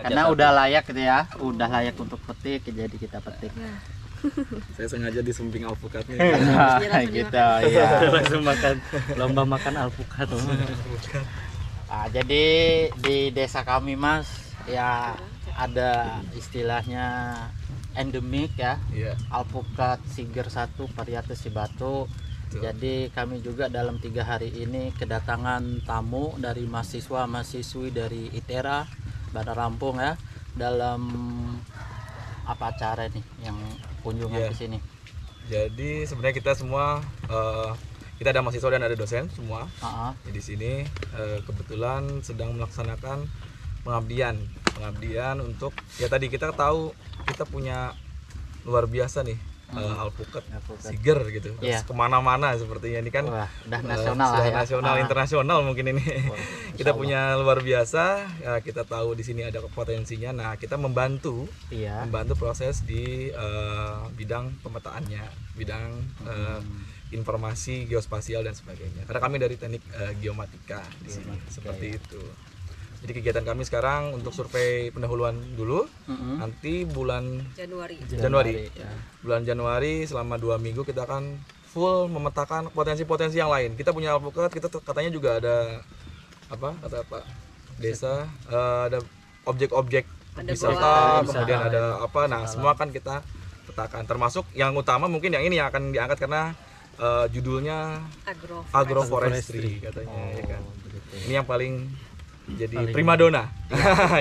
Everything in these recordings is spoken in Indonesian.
Karena udah layak gitu ya, udah layak untuk petik, jadi kita petik. Saya sengaja di samping alpukatnya. Gitu ya. Langsung makan, lomba makan alpukat. Nah, jadi di desa kami Mas ya ada istilahnya endemik ya, alpukat Siger 1 varietas Cibatu. Jadi kami juga dalam 3 hari ini kedatangan tamu dari mahasiswa-mahasiswi dari ITERA Bandar Lampung ya, dalam apa acara nih yang kunjungan ke sini. Jadi sebenarnya kita semua kita ada mahasiswa dan ada dosen semua. Di sini kebetulan sedang melaksanakan pengabdian untuk ya tadi kita tahu kita punya luar biasa nih alpukat Siger gitu. Kemana-mana sepertinya ini kan udah nasional sudah ya. Nasional internasional mungkin ini. Kita punya luar biasa ya, kita tahu di sini ada potensinya. Nah, kita membantu proses di bidang pemetaannya, bidang informasi geospasial dan sebagainya. Karena kami dari teknik geomatika di sini seperti itu. Jadi kegiatan kami sekarang untuk survei pendahuluan dulu, nanti bulan Januari. Bulan Januari selama 2 minggu kita akan full memetakan potensi-potensi yang lain. Kita punya alpukat, kita katanya juga ada apa kata Pak Desa, ada objek-objek wisata, kemudian ada apa. Nah, semua akan kita petakan. Termasuk yang utama mungkin yang ini yang akan diangkat karena judulnya agroforestry katanya, ya kan. Ini yang paling jadi primadona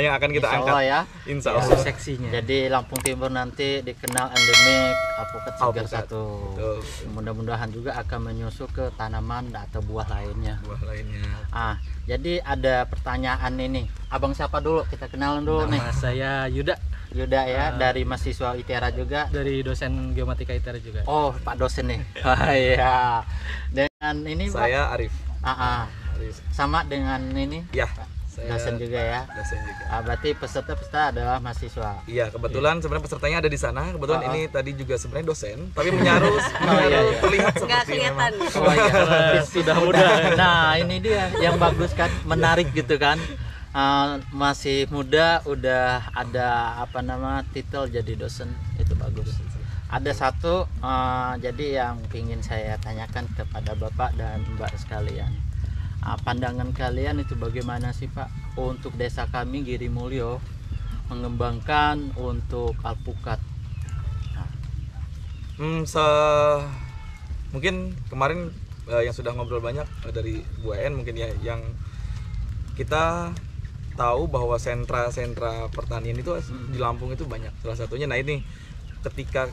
yang akan kita angkat ya. Insya Allah. Seksinya. Jadi Lampung Timur nanti dikenal endemik alpukat Siger 1. Mudah-mudahan juga akan menyusul ke tanaman atau buah lainnya. Jadi ada pertanyaan ini. Abang siapa dulu? Kita kenalan dulu nih. Nama saya Yuda. Yuda ya, dari mahasiswa ITERA juga. Dari dosen geomatika ITERA juga. Oh, Pak dosen nih. Iya. Dengan ini saya Pak? Arif. Sama dengan ini? Ya. Dosen juga ya. Dosen juga. Berarti peserta adalah mahasiswa. Iya, kebetulan sebenarnya pesertanya ada di sana. Kebetulan ini tadi juga sebenarnya dosen, tapi menyaru terlihat seperti kelihatan. Sudah muda. Nah, ini dia yang bagus kan, menarik gitu kan. Masih muda udah ada titel jadi dosen, itu bagus. Ada satu jadi yang ingin saya tanyakan kepada Bapak dan Mbak sekalian. Pandangan kalian itu bagaimana sih Pak untuk desa kami Giri Mulyo mengembangkan untuk alpukat? Mungkin kemarin yang sudah ngobrol banyak dari Bu En mungkin ya, yang kita tahu bahwa sentra-sentra pertanian itu di Lampung itu banyak. Salah satunya, nah ini ketika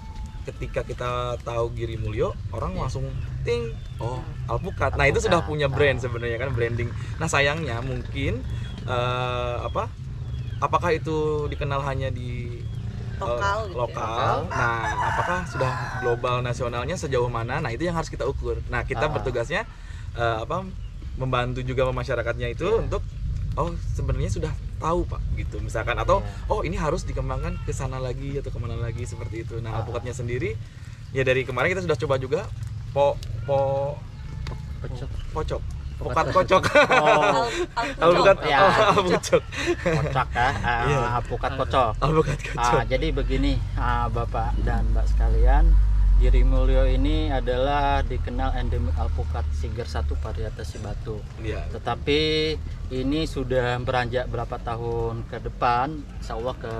kita tahu Giri Mulyo, orang langsung ting, alpukat. Nah, itu sudah punya brand sebenarnya kan, branding. Nah, sayangnya mungkin apakah itu dikenal hanya di lokal. Nah, apakah sudah global nasionalnya sejauh mana? Nah, itu yang harus kita ukur. Nah, kita bertugasnya membantu juga masyarakatnya itu untuk sebenarnya sudah tahu Pak gitu misalkan, atau ini harus dikembangkan ke sana lagi atau kemana lagi seperti itu. Nah, alpukatnya sendiri ya dari kemarin kita sudah coba juga alpukat kocok. Alpukat kocok. Jadi begini Bapak dan Mbak sekalian, Giri Mulyo ini adalah dikenal endemik alpukat Siger 1 varietas Cibatu. Tetapi ini sudah beranjak berapa tahun ke depan, insya Allah ke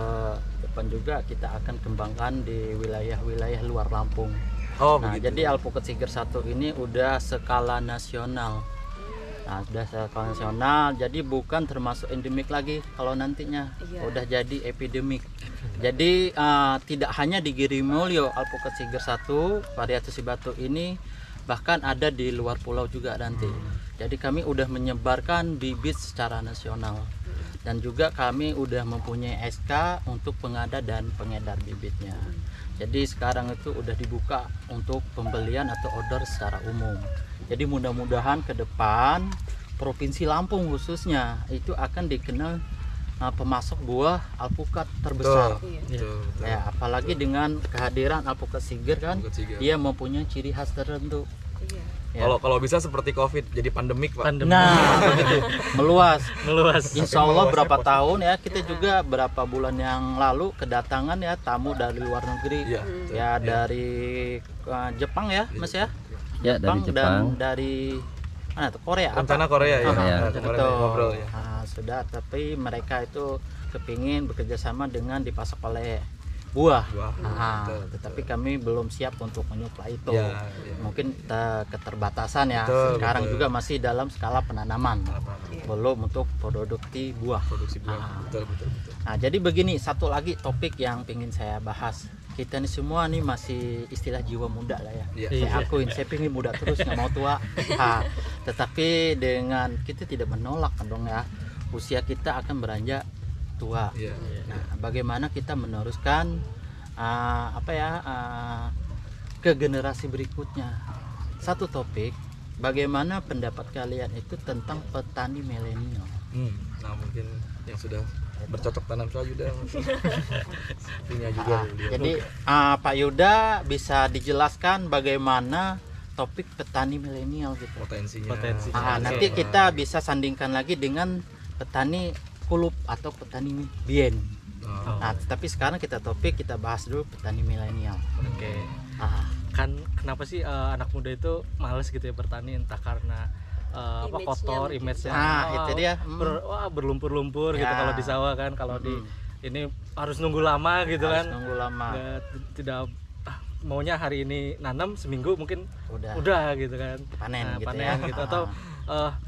depan juga kita akan kembangkan di wilayah-wilayah luar Lampung. Jadi alpukat Siger 1 ini udah skala nasional. Nah, sudah skala nasional, jadi bukan termasuk endemik lagi kalau nantinya udah jadi epidemik. Jadi tidak hanya di Giri Mulyo alpukat Siger 1 varietas Cibatu ini, bahkan ada di luar pulau juga nanti. Jadi kami udah menyebarkan bibit secara nasional, dan juga kami udah mempunyai SK untuk pengada dan pengedar bibitnya. Jadi sekarang itu udah dibuka untuk pembelian atau order secara umum. Jadi mudah-mudahan ke depan Provinsi Lampung khususnya itu akan dikenal pemasok buah alpukat terbesar. Ya, apalagi dengan kehadiran alpukat Siger kan, dia mempunyai ciri khas tertentu. Kalau bisa seperti COVID jadi pandemik, Pak. Nah, begitu. Meluas. Insya Allah berapa positif. tahun ya, kita juga berapa bulan yang lalu kedatangan ya tamu dari luar negeri. Ya dari Jepang ya, Mas ya. Ya, dari Jepang dan dari mana tuh? Korea. Rencana Korea ya. Betul. Ngobrol ya. Nah, sudah, tapi mereka itu kepingin bekerja sama dengan dipasok oleh buah. Tetapi kami belum siap untuk menyuplai itu. Mungkin keterbatasan ya. Sekarang juga masih dalam skala penanaman, belum untuk produksi buah. Betul. Nah, jadi begini, satu lagi topik yang ingin saya bahas. Kita ini semua nih masih istilah jiwa muda lah ya. Saya akuin, saya pengen muda terus, nggak mau tua. Tetapi dengan kita tidak menolak dong ya, usia kita akan beranjak tua. Nah, bagaimana kita meneruskan ke generasi berikutnya? Satu topik, bagaimana pendapat kalian itu tentang petani milenial? Nah, mungkin yang sudah bercocok tanam Pak Yuda punya juga. Jadi Pak Yuda bisa dijelaskan bagaimana topik petani milenial gitu. Potensinya. Nanti kita bisa sandingkan lagi dengan petani kulup atau petani bien. Nah, tapi sekarang kita bahas dulu petani milenial. Kan kenapa sih anak muda itu males gitu ya bertani, entah karena kotor, image-nya. Itu dia. Berlumpur-lumpur gitu kalau di sawah kan, kalau di ini harus nunggu lama gitu kan. Nunggu lama. Tidak maunya hari ini nanam, seminggu mungkin udah gitu kan. Panen gitu. Atau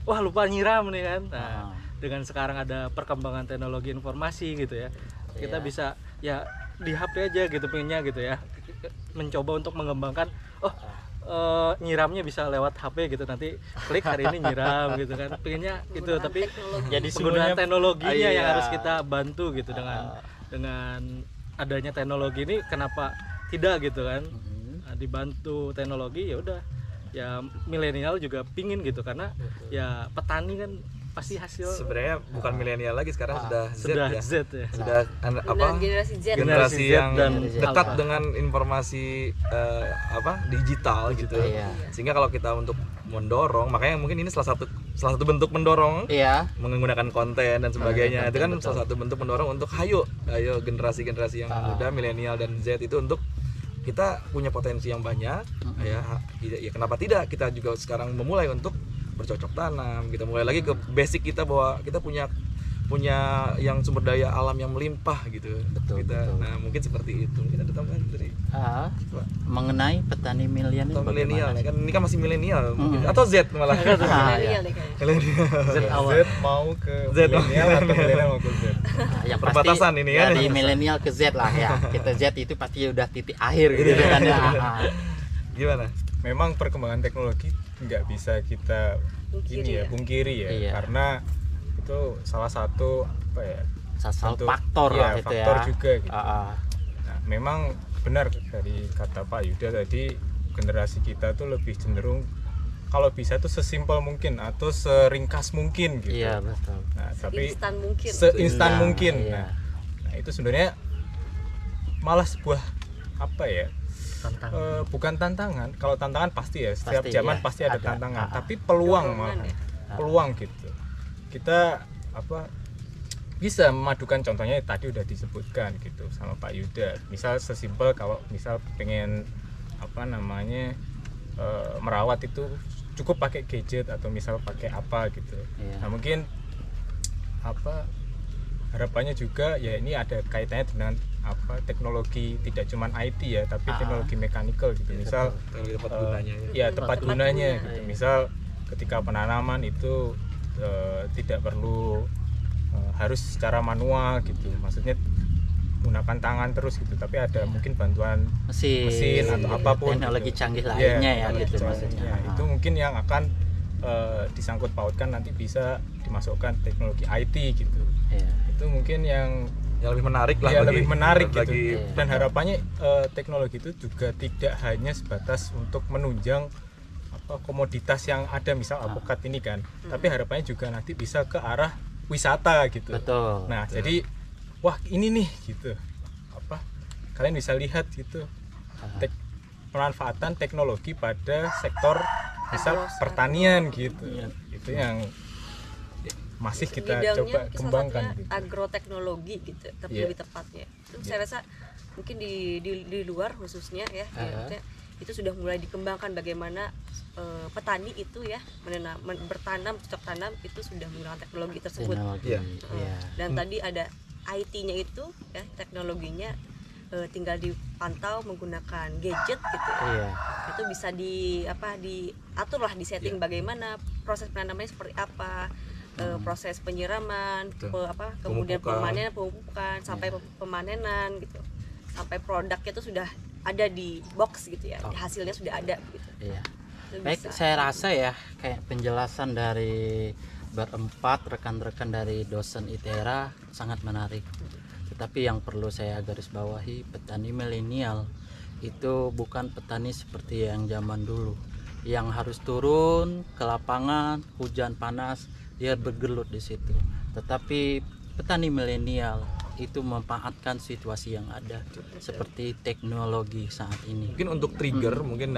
wah lupa nyiram nih kan. Nah, dengan sekarang ada perkembangan teknologi informasi gitu ya. Kita bisa ya di HP aja gitu pengennya gitu ya. Mencoba untuk mengembangkan nyiramnya bisa lewat HP gitu, nanti klik hari ini nyiram gitu kan, pengennya itu. Tapi jadi penggunaan teknologinya yang harus kita bantu gitu. Dengan adanya teknologi ini kenapa tidak gitu kan. Dibantu teknologi ya udah ya, milenial juga pingin gitu, karena ya petani kan pasti hasil. Sebenarnya bukan milenial lagi sekarang, sudah Z ya. Sudah generasi yang dekat dengan informasi digital gitu. Sehingga kalau kita untuk mendorong, makanya mungkin ini salah satu bentuk mendorong, menggunakan konten dan sebagainya. Itu kan salah satu bentuk mendorong untuk ayo generasi-generasi yang muda, milenial dan Z itu, untuk kita punya potensi yang banyak. Ya kenapa tidak kita juga sekarang memulai untuk bercocok tanam. Kita mulai lagi ke basic kita, bahwa kita punya yang sumber daya alam yang melimpah gitu. Betul. Nah, mungkin seperti itu. Mungkin ada tambahan dari mengenai petani milenial. Kan ini kan masih milenial atau Z malah. Z mau ke milenial atau milenial mau ke Z. Yang perbatasan ini ya. Dari milenial ke Z lah ya. Kita Z itu pasti udah titik akhir gitu kan ya. Gimana? Memang perkembangan teknologi nggak bisa kita pungkiri ya. Karena itu salah satu faktor lah itu faktor ya. juga gitu. Nah, memang benar dari kata Pak Yuda tadi, generasi kita tuh lebih cenderung kalau bisa tuh sesimpel mungkin atau seringkas mungkin gitu. Iya, betul. Nah, tapi seinstan mungkin. Nah, itu sebenarnya malah sebuah bukan tantangan. Kalau tantangan pasti ya, setiap zaman pasti ada tantangan, tapi peluang malah. Peluang gitu. Kita bisa memadukan, contohnya tadi udah disebutkan gitu sama Pak Yuda. Misal sesimpel kalau misal pengen merawat itu cukup pakai gadget atau misal pakai apa gitu. Nah, mungkin harapannya juga ya ini ada kaitannya dengan teknologi, tidak cuman IT ya, tapi teknologi mekanikal gitu. Misal tepat gunanya gitu. Misal ketika penanaman itu tidak perlu harus secara manual gitu, maksudnya menggunakan tangan terus gitu, tapi ada mungkin bantuan mesin atau apapun teknologi gitu. canggih lainnya gitu maksudnya. Itu mungkin yang akan disangkut pautkan nanti bisa dimasukkan teknologi IT gitu. Itu mungkin yang lebih menarik lah, lebih menarik gitu. Dan harapannya teknologi itu juga tidak hanya sebatas untuk menunjang komoditas yang ada, misal alpukat ini kan, tapi harapannya juga nanti bisa ke arah wisata gitu. Betul. Nah, jadi wah ini nih gitu. Kalian bisa lihat gitu pemanfaatan teknologi pada sektor misal pertanian gitu. Itu yang masih kita coba kembangkan gitu. Agroteknologi gitu lebih tepatnya itu saya rasa mungkin di luar khususnya ya itu sudah mulai dikembangkan bagaimana petani itu ya bertanam cocok tanam itu sudah menggunakan teknologi tersebut dan tadi ada IT-nya itu ya teknologinya tinggal dipantau menggunakan gadget gitu ya. Itu bisa diatur lah di setting bagaimana proses penanamannya seperti apa, proses penyiraman, kemudian pemupukan sampai pemanenan gitu, sampai produknya itu sudah ada di box gitu ya, hasilnya sudah ada gitu. Baik, saya rasa ya kayak penjelasan dari berempat rekan-rekan dari dosen ITERA sangat menarik. Tetapi yang perlu saya garis bawahi, petani milenial itu bukan petani seperti yang zaman dulu, yang harus turun ke lapangan, hujan panas dia bergelut di situ. Tetapi petani milenial itu memanfaatkan situasi yang ada seperti teknologi saat ini. Mungkin untuk trigger mungkin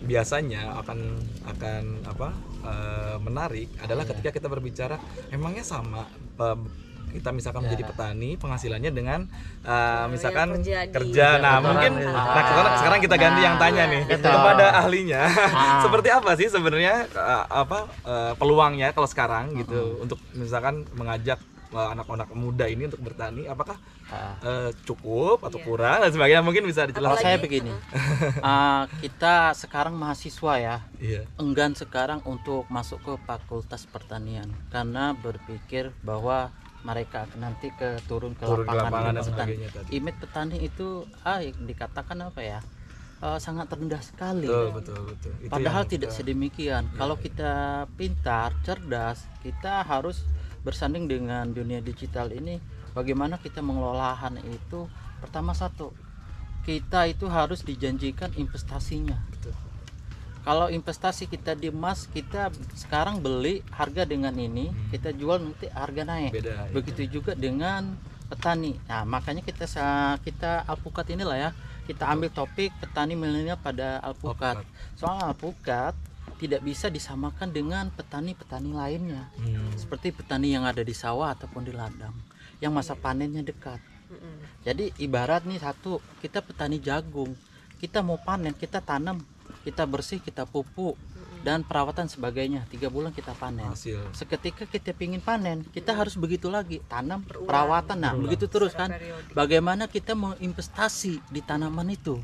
biasanya akan menarik adalah ketika kita berbicara emangnya sama kita misalkan menjadi petani penghasilannya dengan misalkan kerja. Nah mungkin sekarang kita ganti yang tanya nih kepada ahlinya seperti apa sih sebenarnya peluangnya kalau sekarang gitu untuk misalkan mengajak anak-anak muda ini untuk bertani, apakah cukup atau kurang dan sebagainya, mungkin bisa dijelaskan. Saya begini, kita sekarang mahasiswa ya, enggan sekarang untuk masuk ke fakultas pertanian karena berpikir bahwa mereka nanti turun ke lapangan dan sebagainya. Image petani itu dikatakan sangat rendah sekali. Betul. Padahal tidak sedemikian. Kalau kita pintar, cerdas, kita harus bersanding dengan dunia digital ini. Bagaimana kita mengelola lahan itu? Pertama kita itu harus dijanjikan investasinya. Kalau investasi kita di emas, kita sekarang beli harga dengan ini, kita jual nanti harga naik. Begitu juga dengan petani. Nah, makanya kita alpukat inilah ya, kita ambil topik petani milenial pada alpukat. Soal alpukat tidak bisa disamakan dengan petani-petani lainnya, seperti petani yang ada di sawah ataupun di ladang, yang masa panennya dekat. Jadi ibarat nih kita petani jagung, kita mau panen, kita tanam, kita bersih, kita pupuk dan perawatan sebagainya, 3 bulan kita panen. Seketika kita ingin panen, kita harus begitu lagi, tanam, perawatan, begitu terus kan. Bagaimana kita mau investasi di tanaman itu?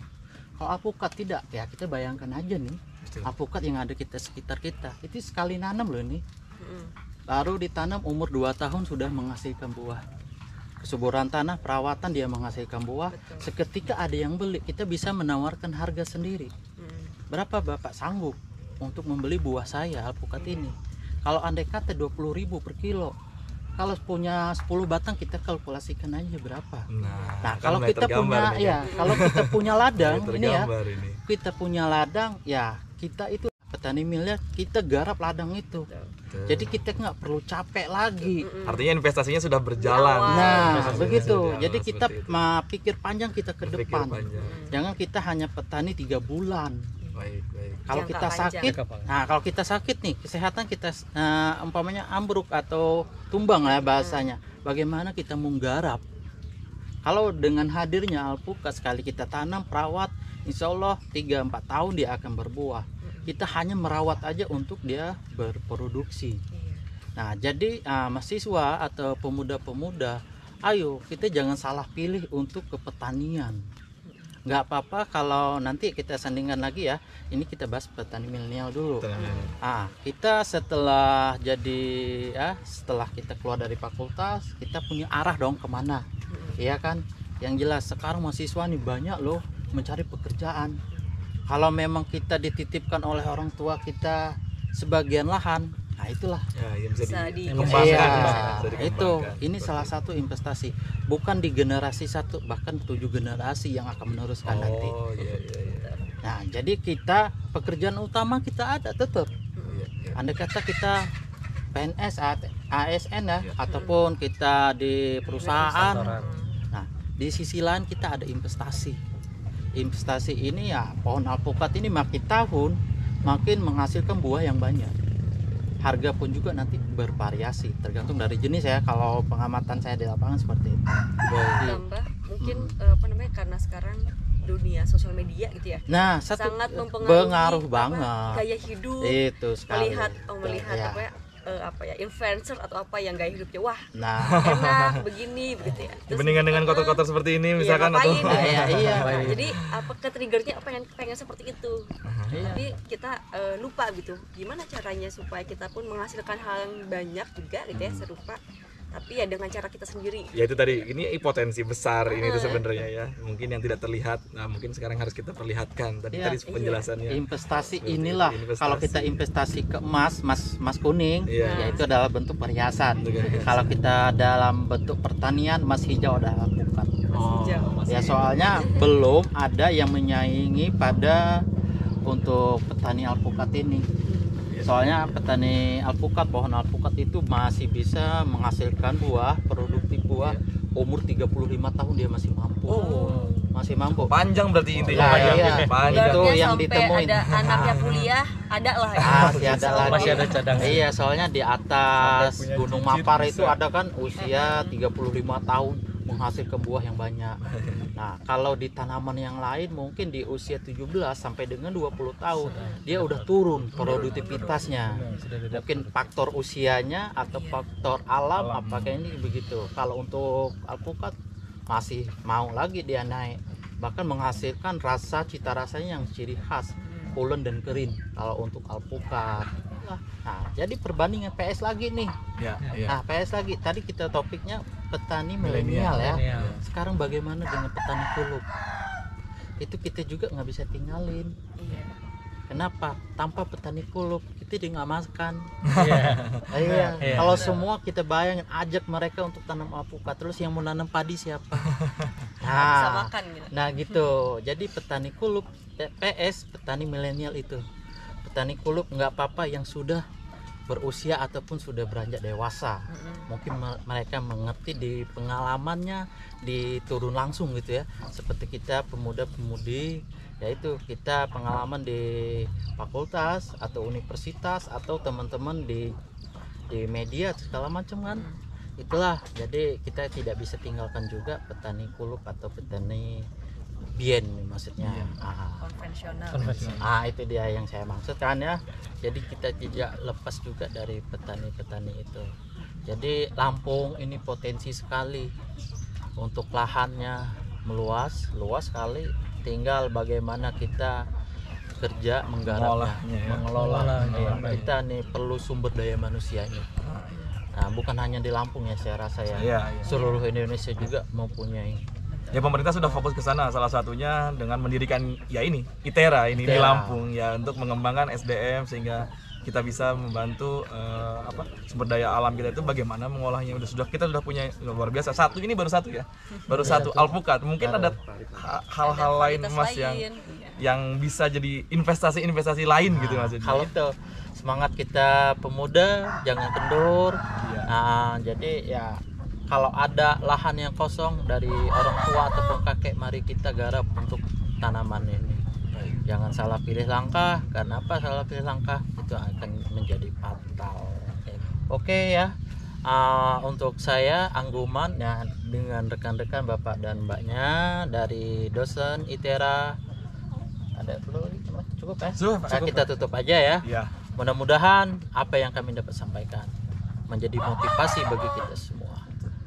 Kalau alpukat tidak, ya kita bayangkan aja nih, alpukat yang ada sekitar kita, itu sekali nanam loh ini, baru ditanam umur 2 tahun sudah menghasilkan buah. Kesuburan tanah, perawatan dia menghasilkan buah. Seketika ada yang beli, kita bisa menawarkan harga sendiri. Berapa Bapak sanggup untuk membeli buah saya alpukat ini? Kalau andai kata 20.000 per kilo, kalau punya 10 batang kita kalkulasikan aja berapa. Nah kalau kita punya kalau kita punya ladang kita punya ladang ya, kita itu petani milenial, kita garap ladang itu. Jadi kita nggak perlu capek lagi. Artinya investasinya sudah berjalan. Nah begitu. Jadi kita pikir panjang kita ke depan. Jangan kita hanya petani 3 bulan. Kalau kita sakit, kalau kita sakit nih, kesehatan kita umpamanya ambruk atau tumbang lah bahasanya. Bagaimana kita menggarap? Kalau dengan hadirnya alpukat, sekali kita tanam, perawat, insya Allah 3-4 tahun dia akan berbuah. Kita hanya merawat aja untuk dia berproduksi. Nah jadi mahasiswa atau pemuda-pemuda, ayo kita jangan salah pilih untuk ke pertanian. Nggak apa-apa kalau nanti kita sandingkan lagi ya, ini kita bahas petani milenial dulu. Kita setelah kita keluar dari fakultas, kita punya arah dong kemana, iya kan? Yang jelas sekarang mahasiswa nih banyak loh mencari pekerjaan. Kalau memang kita dititipkan oleh orang tua kita sebagian lahan, nah itulah bisa dikembangkan. Ini salah satu investasi, bukan di generasi 1, bahkan 7 generasi yang akan meneruskan nanti. Nah jadi kita pekerjaan utama kita ada tetap. Andai kata kita PNS, ASN ya, ataupun kita di perusahaan. Nah di sisi lain kita ada investasi. Investasi ini ya, pohon alpukat ini makin tahun makin menghasilkan buah yang banyak. Harga pun juga nanti bervariasi tergantung dari jenis ya. Kalau pengamatan saya di lapangan seperti itu. Tambah mungkin karena sekarang dunia sosial media gitu ya. Nah, sangat mempengaruhi banget gaya hidup. Itu sekali. Melihat influencer atau apa yang gaya hidupnya wah enak begini begitu ya. Dibandingkan dengan kotor-kotor seperti ini misalkan atau jadi ke-triggernya pengen seperti itu. Tapi kita lupa gitu gimana caranya supaya kita pun menghasilkan hal yang banyak juga gitu ya, serupa tapi ya dengan cara kita sendiri. Ya itu tadi, ini potensi besar ini tuh sebenarnya ya. Mungkin yang tidak terlihat, nah mungkin sekarang harus kita perlihatkan. Tadi penjelasannya. Investasi inilah, kalau kita investasi ke emas kuning, ya itu adalah bentuk perhiasan. Kalau kita dalam bentuk pertanian, emas hijau adalah alpukat. Ya soalnya belum ada yang menyaingi pada untuk petani alpukat ini. Soalnya petani alpukat, pohon alpukat itu masih bisa menghasilkan buah, produktif buah umur 35 tahun dia masih mampu. Masih mampu. Panjang berarti intinya. Panjang. Itu yang ditemuin. Ada anaknya kuliah, ada lah ya. Masih ada cadangan. Iya, soalnya di atas Gunung Mapar itu ada kan usia 35 tahun menghasilkan buah yang banyak. Nah, kalau di tanaman yang lain mungkin di usia 17 sampai dengan 20 tahun dia udah turun produktivitasnya. Mungkin faktor usianya atau faktor alam apakah ini begitu. Kalau untuk alpukat masih mau lagi dia naik, bahkan menghasilkan cita rasanya yang ciri khas, pulen dan kering kalau untuk alpukat. Nah, jadi perbandingan PS lagi nih. Nah, PS lagi. Tadi kita topiknya petani milenial ya. Sekarang bagaimana dengan petani kulup? Itu kita juga nggak bisa tinggalin. Kenapa? Tanpa petani kulup kita dia nggak makan. Kalau semua kita bayangin ajak mereka untuk tanam alpukat, terus yang mau nanam padi siapa? Nah gitu. Jadi petani kulup, PS petani milenial itu. Petani kulup nggak apa-apa yang sudah berusia ataupun sudah beranjak dewasa. Mungkin mereka mengerti di pengalamannya, diturun langsung gitu ya. Seperti kita pemuda-pemudi, yaitu kita pengalaman di fakultas atau universitas atau teman-teman di media segala macam kan. Itulah, jadi kita tidak bisa tinggalkan juga petani kulup atau petani bien maksudnya. Konvensional. Itu dia yang saya maksudkan ya. Jadi kita tidak lepas juga dari petani-petani itu. Jadi Lampung ini potensi sekali untuk lahannya luas sekali. Tinggal bagaimana kita kerja menggarapnya, mengelola. Kita nih perlu sumber daya manusianya. Nah, bukan hanya di Lampung ya, saya rasa ya. Seluruh Indonesia juga mempunyai. Ya pemerintah sudah fokus ke sana, salah satunya dengan mendirikan ITERA ini di Lampung ya, untuk mengembangkan SDM sehingga kita bisa membantu sumber daya alam kita itu bagaimana mengolahnya. Kita sudah punya luar biasa. Ini baru satu alpukat. Mungkin ada hal-hal lain Mas yang bisa jadi investasi lain gitu maksudnya. Kalau itu semangat kita pemuda jangan kendur. Nah, jadi ya kalau ada lahan yang kosong dari orang tua ataupun kakek, mari kita garap untuk tanaman ini. Jangan salah pilih langkah, karena apa salah pilih langkah itu akan menjadi fatal. Oke ya, untuk saya Angguman ya, dengan rekan-rekan bapak dan mbaknya dari dosen ITERA. Ada perlu cukup ya? Cukup. Kita tutup aja ya. Mudah-mudahan apa yang kami dapat sampaikan menjadi motivasi bagi kita semua.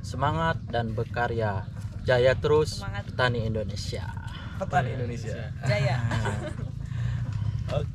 Semangat dan berkarya, jaya terus. Semangat. Petani Indonesia. Petani Indonesia. Jaya.